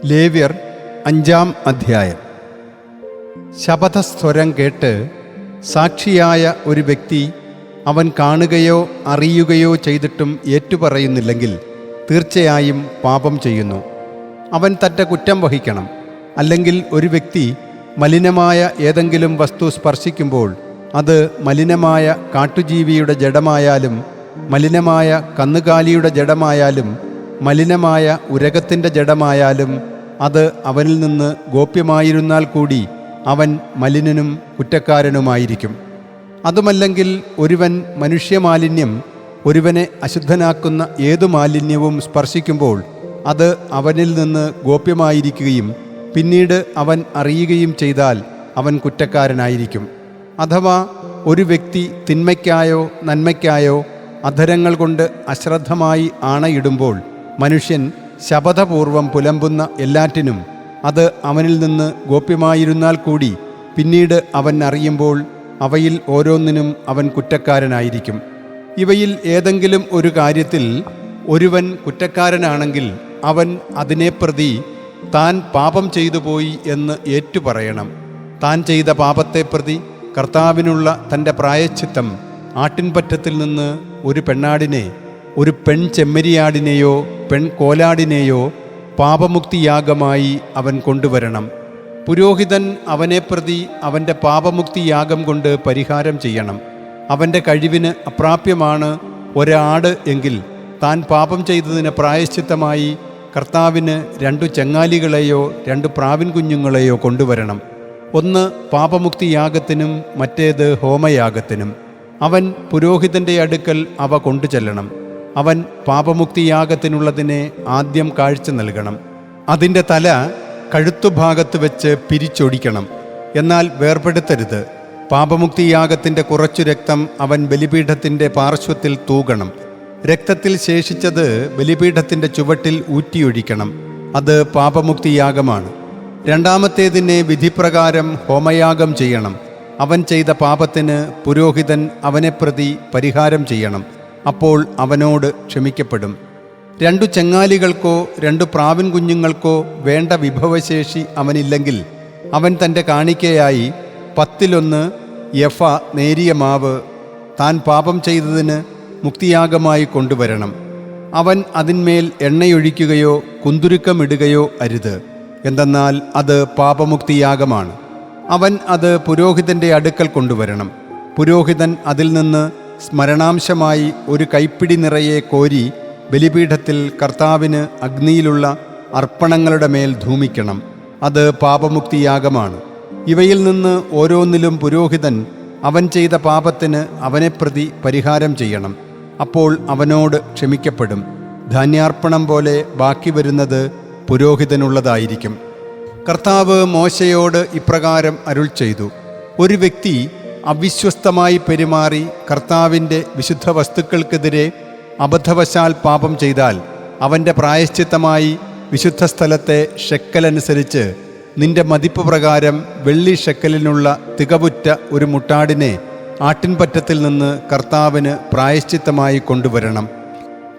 ലേവ്യർ 5-ാം അധ്യായം. ശപഥസ്വരം കേട്ട് സാക്ഷിയായ ഒരു വ്യക്തി അവൻ കാണുകയോ അറിയുകയോ ചെയ്തിട്ടും ഏറ്റുപറയുന്നില്ലെങ്കിൽ തീർച്ചയായും പാപം ചെയ്യുന്നു. അവൻ തൻ്റെ കുറ്റം വഹിക്കണം. അല്ലെങ്കിൽ ഒരു വ്യക്തി മലിനമായ ഏതെങ്കിലും വസ്തു സ്പർശിക്കുമ്പോൾ അത് മലിനമായ കാട്ടുജീവിയുടെ ജഡമായാലും മലിനമായ കന്നുകാലിയുടെ ജഡമായാലും മലിനമായ ഉരകത്തിൻ്റെ ജഡമായാലും അത് അവനിൽ നിന്ന് ഗോപ്യമായിരുന്നാൽ കൂടി അവൻ മലിനനും കുറ്റക്കാരനുമായിരിക്കും. അതുമല്ലെങ്കിൽ ഒരുവൻ മനുഷ്യമാലിന്യം, ഒരുവനെ അശുദ്ധനാക്കുന്ന ഏതു മാലിന്യവും സ്പർശിക്കുമ്പോൾ അത് അവനിൽ നിന്ന് ഗോപ്യമായിരിക്കുകയും പിന്നീട് അവൻ അറിയുകയും ചെയ്താൽ അവൻ കുറ്റക്കാരനായിരിക്കും. അഥവാ ഒരു വ്യക്തി തിന്മയ്ക്കായോ നന്മയ്ക്കായോ അധരങ്ങൾ കൊണ്ട് അശ്രദ്ധമായി ആണയിടുമ്പോൾ മനുഷ്യൻ ശപഥപൂർവം പുലമ്പുന്ന എല്ലാറ്റിനും അത് അവനിൽ നിന്ന് ഗോപ്യമായിരുന്നാൽ കൂടി പിന്നീട് അവൻ അറിയുമ്പോൾ അവയിൽ ഓരോന്നിനും അവൻ കുറ്റക്കാരനായിരിക്കും. ഇവയിൽ ഏതെങ്കിലും ഒരു കാര്യത്തിൽ ഒരുവൻ കുറ്റക്കാരനാണെങ്കിൽ അവൻ അതിനെ പ്രതി താൻ പാപം ചെയ്തു പോയി എന്ന് ഏറ്റുപറയണം. താൻ ചെയ്ത പാപത്തെ പ്രതി കർത്താവിനുള്ള തൻ്റെ പ്രായശ്ചിത്തം ആട്ടിൻപറ്റത്തിൽ നിന്ന് ഒരു പെണ്ണാടിനെ, ഒരു പെൺ ചെമ്മരിയാടിനെയോ പെൺകോലാടിനെയോ പാപമുക്തിയാഗമായി അവൻ കൊണ്ടുവരണം. പുരോഹിതൻ അവനെ പ്രതി അവൻ്റെ പാപമുക്തിയാഗം കൊണ്ട് പരിഹാരം ചെയ്യണം. അവൻ്റെ കഴിവിന് അപ്രാപ്യമാണ് ഒരാട് എങ്കിൽ താൻ പാപം ചെയ്തതിന് പ്രായശ്ചിത്തമായി കർത്താവിന് 2 ചെങ്ങാലികളെയോ 2 പ്രാവിൻ കുഞ്ഞുങ്ങളെയോ കൊണ്ടുവരണം. ഒന്ന് പാപമുക്തിയാഗത്തിനും മറ്റേത് ഹോമയാഗത്തിനും. അവൻ പുരോഹിതൻ്റെ അടുക്കൽ അവ കൊണ്ടുചെല്ലണം. അവൻ പാപമുക്തിയാഗത്തിനുള്ളതിനെ ആദ്യം കാഴ്ച നൽകണം. അതിൻ്റെ തല കഴുത്തുഭാഗത്ത് വെച്ച് പിരിച്ചൊടിക്കണം. എന്നാൽ വേർപെടുത്തരുത്. പാപമുക്തിയാഗത്തിൻ്റെ കുറച്ചു രക്തം അവൻ ബലിപീഠത്തിൻ്റെ പാർശ്വത്തിൽ തൂകണം. രക്തത്തിൽ ശേഷിച്ചത് ബലിപീഠത്തിൻ്റെ ചുവട്ടിൽ ഊറ്റിയൊഴിക്കണം. അത് പാപമുക്തിയാഗമാണ്. രണ്ടാമത്തേതിനെ വിധിപ്രകാരം ഹോമയാഗം ചെയ്യണം. അവൻ ചെയ്ത പാപത്തിന് പുരോഹിതൻ അവനെ പ്രതി പരിഹാരം ചെയ്യണം. അപ്പോൾ അവനോട് ക്ഷമിക്കപ്പെടും. 2 ചെങ്ങാലികൾക്കോ 2 പ്രാവിൻ കുഞ്ഞുങ്ങൾക്കോ വേണ്ട വിഭവശേഷി അവനില്ലെങ്കിൽ അവൻ തൻ്റെ കാണിക്കയായി 10-1 യഫ നേരിയ മാവ് താൻ പാപം ചെയ്തതിന് മുക്തിയാഗമായി കൊണ്ടുവരണം. അവൻ അതിന്മേൽ എണ്ണയൊഴിക്കുകയോ കുന്തുരുക്കമിടുകയോ അരുത്. എന്തെന്നാൽ അത് പാപമുക്തിയാഗമാണ്. അവൻ അത് പുരോഹിതൻ്റെ അടുക്കൽ കൊണ്ടുവരണം. പുരോഹിതൻ അതിൽ നിന്ന് സ്മരണാംശമായി ഒരു കൈപ്പിടി നിറയെ കോരി ബലിപീഠത്തിൽ കർത്താവിന് അഗ്നിയിലുള്ള അർപ്പണങ്ങളുടെ മേൽ ധൂമിക്കണം. അത് പാപമുക്തിയാഗമാണ്. ഇവയിൽ നിന്ന് ഓരോന്നിലും പുരോഹിതൻ അവൻ ചെയ്ത പാപത്തിന് അവനെ പ്രതി പരിഹാരം ചെയ്യണം. അപ്പോൾ അവനോട് ക്ഷമിക്കപ്പെടും. ധാന്യാർപ്പണം പോലെ ബാക്കി വരുന്നത് പുരോഹിതനുള്ളതായിരിക്കും. കർത്താവ് മോശയോട് ഇപ്രകാരം അരുൾ ചെയ്തു: ഒരു വ്യക്തി അവിശ്വസ്തമായി പെരുമാറി കർത്താവിൻ്റെ വിശുദ്ധ വസ്തുക്കൾക്കെതിരെ അബദ്ധവശാൽ പാപം ചെയ്താൽ അവൻ്റെ പ്രായശ്ചിത്തമായി വിശുദ്ധ സ്ഥലത്തെ ഷെക്കലനുസരിച്ച് നിന്റെ മതിപ്പ് പ്രകാരം വെള്ളി ഷെക്കലിനുള്ള തികവുറ്റ ഒരു മുട്ടാടിനെ ആട്ടിൻപറ്റത്തിൽ നിന്ന് കർത്താവിന് പ്രായശ്ചിത്തമായി കൊണ്ടുവരണം.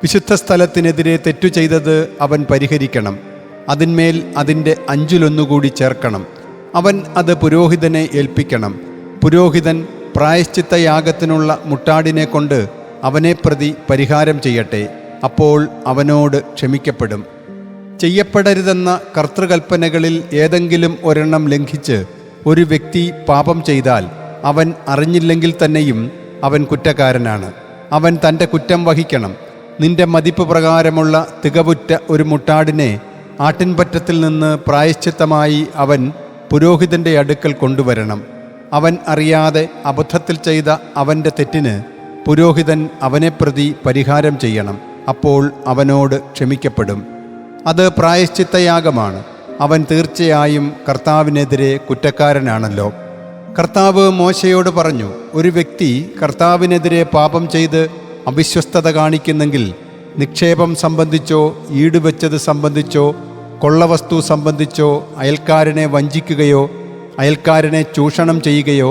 വിശുദ്ധ സ്ഥലത്തിനെതിരെ തെറ്റു ചെയ്തത് അവൻ പരിഹരിക്കണം. അതിന്മേൽ അതിൻ്റെ 5-1 കൂടി ചേർക്കണം. അവൻ അത് പുരോഹിതനെ ഏൽപ്പിക്കണം. പുരോഹിതൻ പ്രായശ്ചിത്തയാഗത്തിനുള്ള മുട്ടാടിനെ കൊണ്ട് അവനെ പ്രതി പരിഹാരം ചെയ്യട്ടെ. അപ്പോൾ അവനോട് ക്ഷമിക്കപ്പെടും. ചെയ്യപ്പെടരുതെന്ന കർത്തൃകൽപ്പനകളിൽ ഏതെങ്കിലും ഒരെണ്ണം ലംഘിച്ച് ഒരു വ്യക്തി പാപം ചെയ്താൽ അവൻ അറിഞ്ഞില്ലെങ്കിൽ തന്നെയും അവൻ കുറ്റക്കാരനാണ്. അവൻ തൻ്റെ കുറ്റം വഹിക്കണം. നിന്റെ മതിപ്പ് പ്രകാരമുള്ള തികവുറ്റ ഒരു മുട്ടാടിനെ ആട്ടിൻപറ്റത്തിൽ നിന്ന് പ്രായശ്ചിത്തമായി അവൻ പുരോഹിതൻ്റെ അടുക്കൽ കൊണ്ടുവരണം. അവൻ അറിയാതെ അബദ്ധത്തിൽ ചെയ്ത അവൻ്റെ തെറ്റിന് പുരോഹിതൻ അവനെ പ്രതി പരിഹാരം ചെയ്യണം. അപ്പോൾ അവനോട് ക്ഷമിക്കപ്പെടും. അത് പ്രായശ്ചിത്തയാഗമാണ്. അവൻ തീർച്ചയായും കർത്താവിനെതിരെ കുറ്റക്കാരനാണല്ലോ. കർത്താവ് മോശയോട് പറഞ്ഞു: ഒരു വ്യക്തി കർത്താവിനെതിരെ പാപം ചെയ്ത് അവിശ്വസ്തത കാണിക്കുന്നെങ്കിൽ നിക്ഷേപം സംബന്ധിച്ചോ ഈടുവെച്ചത് സംബന്ധിച്ചോ കൊള്ളവസ്തു സംബന്ധിച്ചോ അയൽക്കാരനെ വഞ്ചിക്കുകയോ അയൽക്കാരനെ ചൂഷണം ചെയ്യുകയോ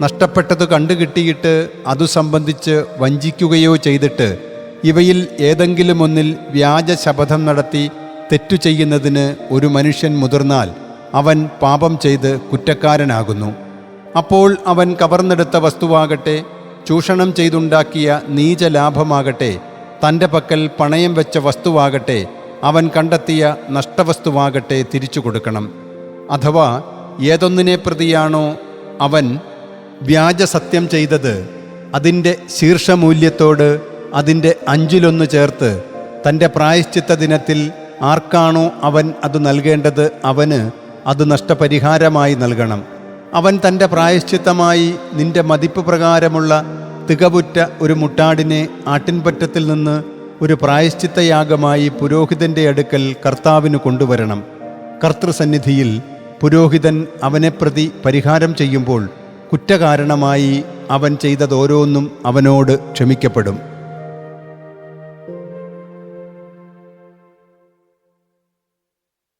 നഷ്ടപ്പെട്ടത് കണ്ടുകിട്ടിയിട്ട് അതു സംബന്ധിച്ച് വഞ്ചിക്കുകയോ ചെയ്തിട്ട് ഇവയിൽ ഏതെങ്കിലും ഒന്നിൽ വ്യാജ ശപഥം നടത്തി തെറ്റു ചെയ്യുന്നതിന് ഒരു മനുഷ്യൻ മുതിർന്നാൽ അവൻ പാപം ചെയ്ത് കുറ്റക്കാരനാകുന്നു. അപ്പോൾ അവൻ കവർന്നെടുത്ത വസ്തുവാകട്ടെ, ചൂഷണം ചെയ്തുണ്ടാക്കിയ നീചലാഭമാകട്ടെ, തൻ്റെ പക്കൽ പണയം വെച്ച വസ്തുവാകട്ടെ, അവൻ കണ്ടെത്തിയ നഷ്ടവസ്തുവാകട്ടെ തിരിച്ചു കൊടുക്കണം. അഥവാ ഏതൊന്നിനെ പ്രതിയാണോ അവൻ വ്യാജസത്യം ചെയ്തത്, അതിൻ്റെ ശീർഷമൂല്യത്തോട് അതിൻ്റെ 1/5 ചേർത്ത് തൻ്റെ പ്രായശ്ചിത്ത ദിനത്തിൽ ആർക്കാണോ അവൻ അത് നൽകേണ്ടത് അവന് അത് നഷ്ടപരിഹാരമായി നൽകണം. അവൻ തൻ്റെ പ്രായശ്ചിത്തമായി നിന്റെ മതിപ്പ് പ്രകാരമുള്ള തികവുറ്റ ഒരു മുട്ടാടിനെ ആട്ടിൻപറ്റത്തിൽ നിന്ന് ഒരു പ്രായശ്ചിത്തയാഗമായി പുരോഹിതൻ്റെ അടുക്കൽ കർത്താവിന് കൊണ്ടുവരണം. കർത്തൃസന്നിധിയിൽ പുരോഹിതൻ അവനെ പ്രതി പരിഹാരം ചെയ്യുമ്പോൾ കുറ്റകാരണമായി അവൻ ചെയ്തതോരോന്നും അവനോട് ക്ഷമിക്കപ്പെടും.